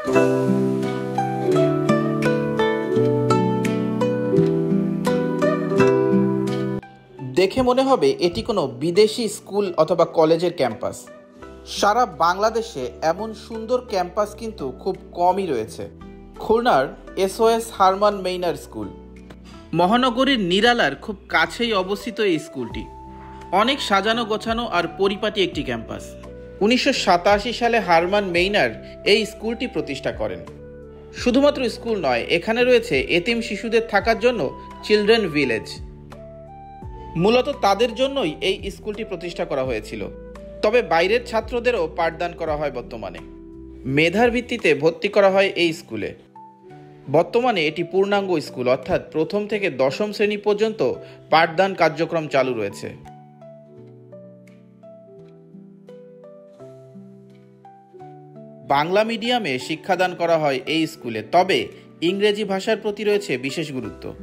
দেখে মনে হবে এটি কোনো বিদেশি স্কুল অথবা কলেজের ক্যাম্পাস। সারা বাংলাদেশে এমন সুন্দর ক্যাম্পাস কিন্তু খুব কমই রয়েছে। খুলনার SOS হারমান মেইনার স্কুল মহানগরীর নিরালার খুব কাছেই অবস্থিত এই স্কুলটি। অনেক সাজানো গোছানো আর পরিপাটি একটি ক্যাম্পাস। 1987 সালে হারমান মেইনার এই স্কুলটি প্রতিষ্ঠা করেন। শুধুমাত্র স্কুল নয়, এখানে রয়েছে এতিম শিশুদের থাকার জন্য চিলড্রেন ভিলেজ। মূলত তাদের জন্যই এই স্কুলটি প্রতিষ্ঠা করা হয়েছিল। তবে বাইরের ছাত্রদেরও পাঠদান করা হয় বর্তমানে। মেধার ভিত্তিতে ভর্তি করা হয় এই স্কুলে। বর্তমানে এটি পূর্ণাঙ্গ স্কুল, অর্থাৎ প্রথম থেকে দশম শ্রেণী পর্যন্ত পাঠদান কার্যক্রম চালু রয়েছে। বাংলা মিডিয়ামে শিক্ষাদান করা হয় এই স্কুলে, তবে ইংরেজি ভাষার প্রতি রয়েছে বিশেষ গুরুত্ব।